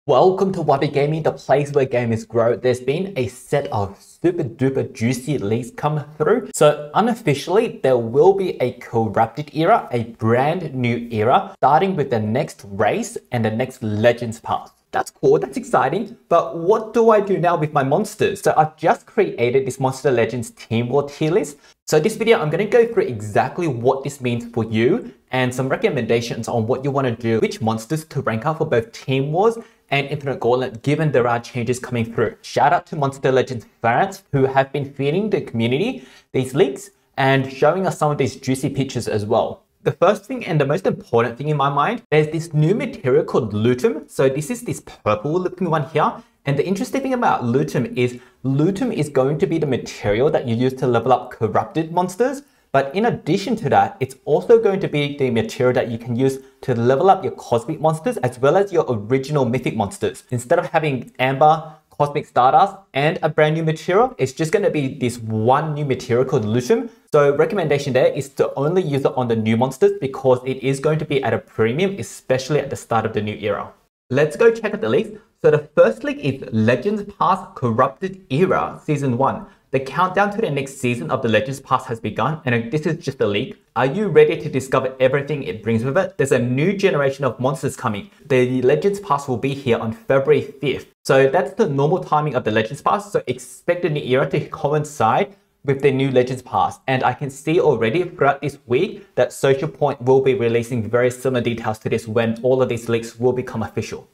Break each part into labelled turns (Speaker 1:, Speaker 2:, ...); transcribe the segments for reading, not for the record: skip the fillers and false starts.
Speaker 1: Welcome to Wubby Gaming, the place where gamers grow. There's been a set of super duper juicy leaks come through. So unofficially, there will be a corrupted era, a brand new era, starting with the next race and the next Legends Pass. That's cool, that's exciting, but what do I do now with my monsters? So I've just created this Monster Legends Team War tier list. So this video, I'm going to go through exactly what this means for you and some recommendations on what you want to do, which monsters to rank up for both Team Wars and Infinite Gauntlet, given there are changes coming through. Shout out to Monster Legends fans who have been feeding the community these leaks and showing us some of these juicy pictures as well. The first thing and the most important thing in my mind, there's this new material called Lutum. So this is this purple looking one here. And the interesting thing about Lutum is going to be the material that you use to level up corrupted monsters. But in addition to that, it's also going to be the material that you can use to level up your cosmic monsters as well as your original mythic monsters. Instead of having Amber, Cosmic Stardust, and a brand new material, it's just going to be this one new material called Lutum. So recommendation there is to only use it on the new monsters because it is going to be at a premium, especially at the start of the new era. Let's go check out the leaks. So the first leak is Legends Pass Corrupted Era Season 1. The countdown to the next season of the Legends Pass has begun, and this is just a leak. Are you ready to discover everything it brings with it? There's a new generation of monsters coming. The Legends Pass will be here on February 5th. So that's the normal timing of the Legends Pass, so expect the new era to coincide with the new Legends Pass. And I can see already throughout this week that Social Point will be releasing very similar details to this when all of these leaks will become official.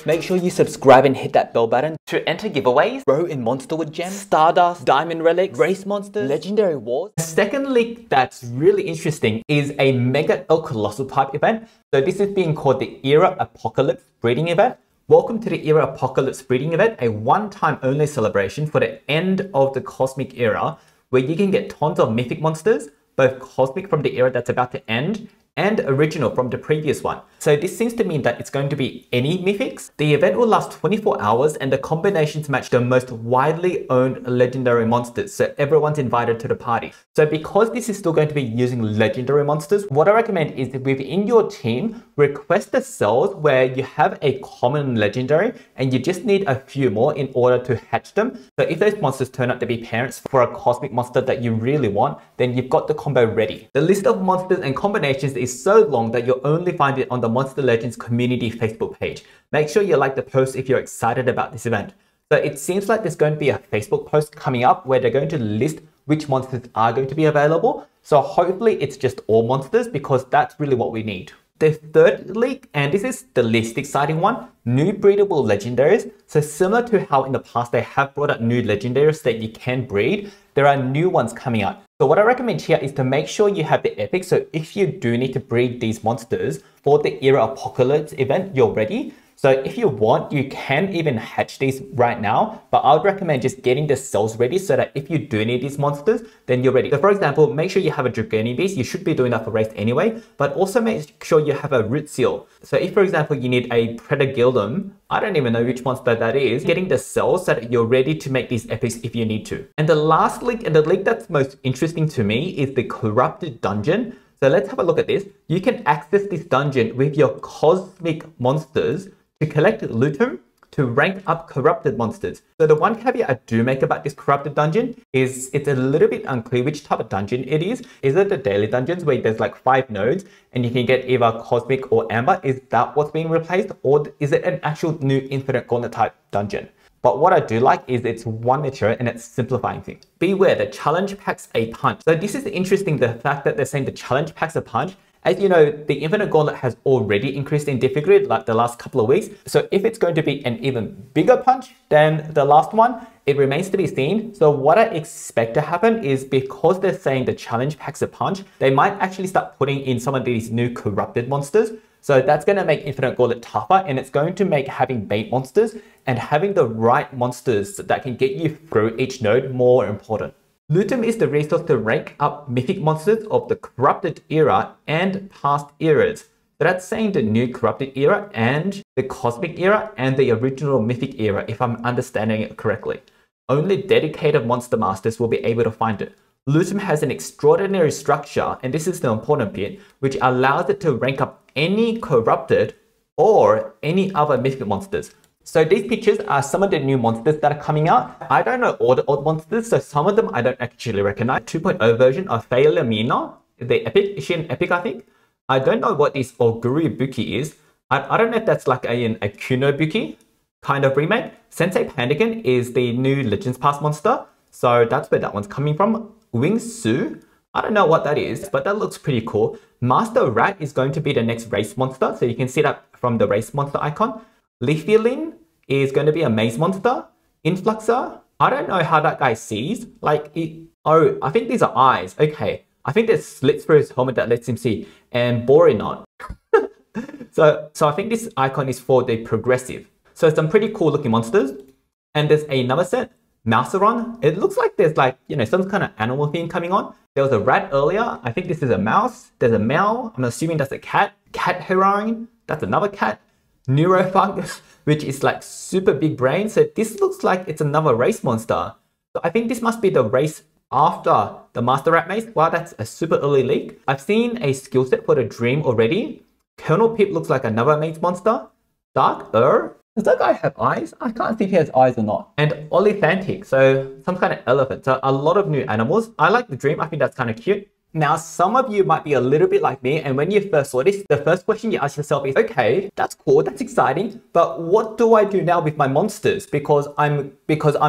Speaker 1: Make sure you subscribe and hit that bell button to enter giveaways, grow in Monster Wood Gems, Stardust, Diamond Relics, Race Monsters, Legendary Wars. The second leak that's really interesting is a Mega El Colossal type event. So this is being called the Era Apocalypse Breeding Event. Welcome to the Era Apocalypse Breeding Event, a one-time only celebration for the end of the Cosmic Era, where you can get tons of mythic monsters, both cosmic from the era that's about to end, and original from the previous one. So this seems to mean that it's going to be any mythics. The event will last 24 hours and the combinations match the most widely owned legendary monsters, so everyone's invited to the party. So because this is still going to be using legendary monsters, what I recommend is that within your team, request the cells where you have a common legendary and you just need a few more in order to hatch them. So if those monsters turn out to be parents for a cosmic monster that you really want, then you've got the combo ready. The list of monsters and combinations is so long that you'll only find it on the Monster Legends community Facebook page. Make sure you like the post if you're excited about this event. So it seems like there's going to be a Facebook post coming up where they're going to list which monsters are going to be available. So hopefully it's just all monsters because that's really what we need. The third leak, and this is the least exciting one, new breedable legendaries. So similar to how in the past they have brought out new legendaries that you can breed, there are new ones coming out. So what I recommend here is to make sure you have the epic. So if you do need to breed these monsters for the Era Apocalypse event, you're ready. So if you want, you can even hatch these right now, but I would recommend just getting the cells ready so that if you do need these monsters, then you're ready. So for example, make sure you have a Dragonian Beast. You should be doing that for race anyway, but also make sure you have a Root Seal. So if, for example, you need a Predagildum, I don't even know which monster that is, getting the cells so that you're ready to make these epics if you need to. And the last leak, and the leak that's most interesting to me, is the Corrupted Dungeon. So let's have a look at this. You can access this dungeon with your cosmic monsters to collect Lutum to rank up corrupted monsters. So the one caveat I do make about this corrupted dungeon is it's a little bit unclear which type of dungeon it is. Is it the daily dungeons where there's like 5 nodes and you can get either cosmic or amber? Is that what's being replaced, or is it an actual new Infinite Gauntlet type dungeon? But what I do like is it's one material and it's simplifying things. Beware, the challenge packs a punch. So this is interesting, the fact that they're saying the challenge packs a punch. As you know, the Infinite Gauntlet has already increased in difficulty like the last couple of weeks. So if it's going to be an even bigger punch than the last one, it remains to be seen. So what I expect to happen is because they're saying the challenge packs a punch, they might actually start putting in some of these new corrupted monsters. So that's going to make Infinite Gauntlet tougher, and it's going to make having bait monsters and having the right monsters that can get you through each node more important. Lutum is the resource to rank up mythic monsters of the Corrupted Era and past eras. So that's saying the new Corrupted Era and the Cosmic Era and the original Mythic Era, if I'm understanding it correctly. Only dedicated monster masters will be able to find it. Lutum has an extraordinary structure, and this is the important bit, which allows it to rank up any corrupted or any other Mythic monsters. So these pictures are some of the new monsters that are coming out. I don't know all the old monsters, so some of them I don't actually recognize. 2.0 version of Mina, the epic, is she an epic, I think? I don't know what this Oguri Buki is. I don't know if that's like an Akuno Buki kind of remake. Sensei Pandagon is the new Legends Pass monster. So that's where that one's coming from. Wing Su, I don't know what that is, but that looks pretty cool. Master Rat is going to be the next race monster. So you can see that from the race monster icon. Leafeolin is going to be a maze monster. Influxer, I don't know how that guy sees. Like, oh, I think these are eyes. Okay. I think there's slits for his helmet that lets him see. And Borinot. so I think this icon is for the progressive. So some pretty cool looking monsters. And there's another set, Mouseron. It looks like there's like, you know, some kind of animal theme coming on. There was a rat earlier. I think this is a mouse. There's a meow. I'm assuming that's a cat. Cat heroine. That's another cat. Neurofungus, which is like super big brain. So this looks like it's another race monster. So I think this must be the race after the Master Rat Maze. Wow, that's a super early leak. I've seen a skill set for the Dream already. Colonel Pip looks like another maze monster. Dark does that guy have eyes? I can't see if he has eyes or not. And Oliphantic, so some kind of elephant. So a lot of new animals. I like the Dream. I think that's kind of cute. Now, some of you might be a little bit like me, and when you first saw this, the first question you ask yourself is, okay, that's cool, that's exciting, but what do I do now with my monsters? Because I'm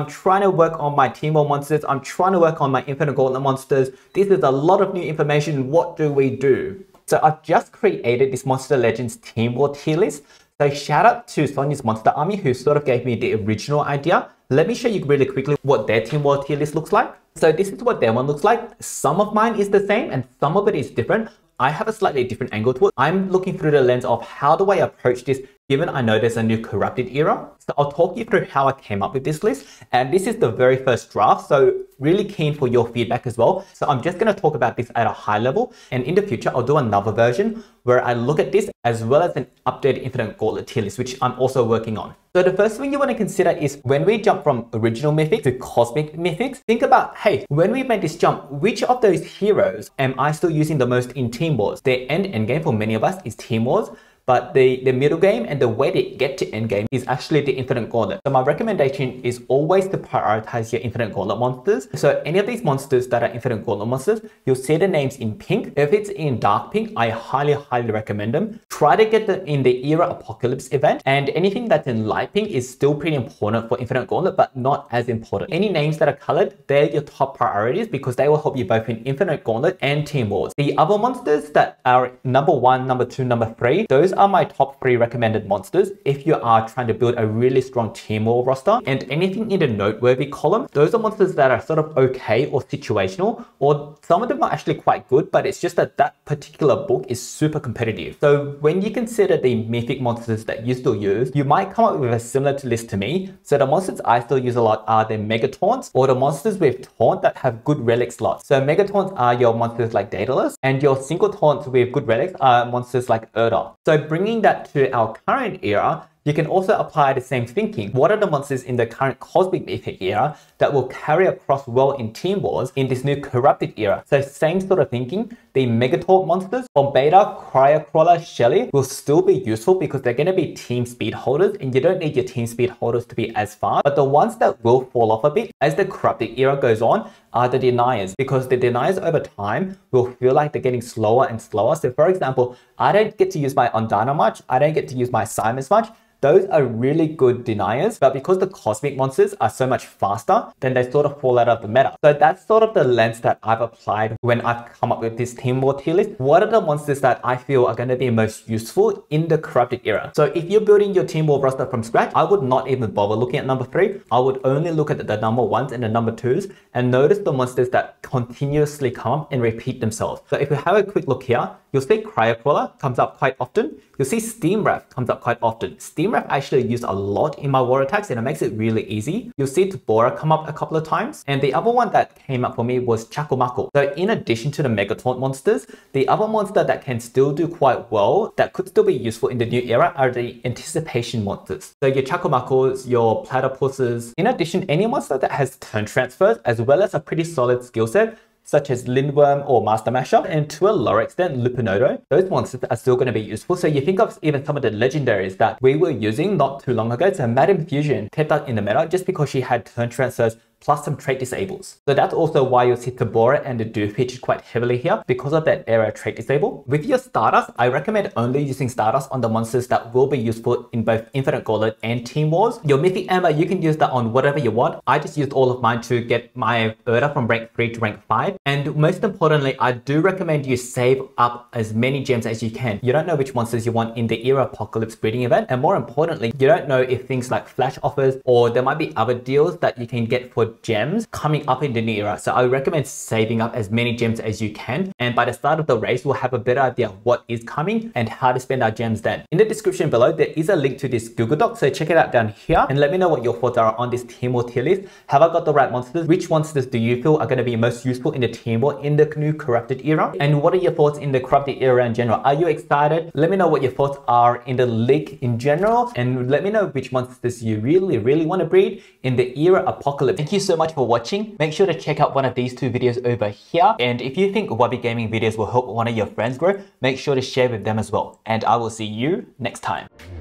Speaker 1: trying to work on my Team War monsters, I'm trying to work on my Infinite Gauntlet monsters. This is a lot of new information. What do we do? So I've just created this Monster Legends Team War tier list. So shout out to Sonia's Monster Army, who sort of gave me the original idea. Let me show you really quickly what their Team War tier list looks like. So this is what their one looks like. Some of mine is the same and some of it is different. I have a slightly different angle to it. I'm looking through the lens of how do I approach this, given I know there's a new corrupted era. So I'll talk you through how I came up with this list. And this is the very first draft, so really keen for your feedback as well. So I'm just going to talk about this at a high level. And in the future, I'll do another version where I look at this as well as an updated Infinite Gauntlet tier list, which I'm also working on. So the first thing you want to consider is when we jump from original Mythics to Cosmic Mythics, think about, hey, when we made this jump, which of those heroes am I still using the most in Team Wars? The end game for many of us is Team Wars. But the middle game and the way to get to end game is actually the Infinite Gauntlet. So my recommendation is always to prioritize your Infinite Gauntlet monsters. So any of these monsters that are Infinite Gauntlet monsters, you'll see the names in pink. If it's in dark pink, I highly recommend them. Try to get them in the Era Apocalypse event. And anything that's in light pink is still pretty important for Infinite Gauntlet, but not as important. Any names that are colored, they're your top priorities because they will help you both in Infinite Gauntlet and Team Wars. The other monsters that are number 1, number 2, number 3, those are my top 3 recommended monsters if you are trying to build a really strong Team War roster. And anything in the noteworthy column, those are monsters that are sort of okay or situational, or some of them are actually quite good, but it's just that that particular book is super competitive. So when you consider the mythic monsters that you still use, you might come up with a similar list to me. So the monsters I still use a lot are the Mega Taunts or the monsters with Taunt that have good relic slots. So Mega Taunts are your monsters like Daedalus, and your single Taunts with good relics are monsters like Erda. So bringing that to our current era, you can also apply the same thinking. What are the monsters in the current Cosmic Mythic era that will carry across well in Team Wars in this new Corrupted era? So same sort of thinking. The Megataunt monsters from Beta, Cryocrawler, Shelly will still be useful because they're going to be team speed holders and you don't need your team speed holders to be as fast. But the ones that will fall off a bit as the Corrupted era goes on are the Deniers, because the Deniers over time will feel like they're getting slower and slower. So for example, I don't get to use my Undana much. I don't get to use my Simus much. Those are really good deniers, but because the cosmic monsters are so much faster, then they sort of fall out of the meta. So that's sort of the lens that I've applied when I've come up with this Team War tier list. What are the monsters that I feel are going to be most useful in the Corrupted era? So if you're building your Team War roster from scratch, I would not even bother looking at number 3. I would only look at the number 1s and the number 2s and notice the monsters that continuously come up and repeat themselves. So if you have a quick look here, you'll see Cryocrawler comes up quite often. You'll see Steam Wrath comes up quite often. Steam Wrath I actually use a lot in my war attacks and it makes it really easy. You'll see Tabora come up a couple of times. And the other one that came up for me was Chakumaku. So in addition to the Megataunt monsters, the other monster that can still do quite well, that could still be useful in the new era, are the Anticipation monsters. So your Chakumakus, your Platypuses. In addition, any monster that has turn transfers as well as a pretty solid skill set, such as Lindworm or Master Masher, and to a lower extent Lupinodo. Those monsters are still going to be useful. So you think of even some of the legendaries that we were using not too long ago. So Madame Fusion kept that in the meta just because she had turn transfers plus some trait disables. So that's also why you'll see Tabora and the Doof featured quite heavily here because of that area trait disable. With your Stardust, I recommend only using Stardust on the monsters that will be useful in both Infinite Gauntlet and Team Wars. Your Mythic Amber, you can use that on whatever you want. I just used all of mine to get my Erda from rank 3 to rank 5. And most importantly, I do recommend you save up as many gems as you can. You don't know which monsters you want in the Era Apocalypse breeding event. And more importantly, you don't know if things like flash offers or there might be other deals that you can get for gems coming up in the new era. So I recommend saving up as many gems as you can, and by the start of the race we'll have a better idea of what is coming and how to spend our gems then. In the description below there is a link to this Google Doc, so check it out down here and let me know what your thoughts are on this Team War tier list. Have I got the right monsters? Which monsters do you feel are going to be most useful in the Team War in the new corrupted era? And what are your thoughts in the corrupted era in general? Are you excited? Let me know what your thoughts are in the league in general, and let me know which monsters you really want to breed in the Era Apocalypse. Thank you so much for watching. Make sure to check out one of these two videos over here, and if you think Wubby Gaming videos will help one of your friends grow, make sure to share with them as well, and I will see you next time.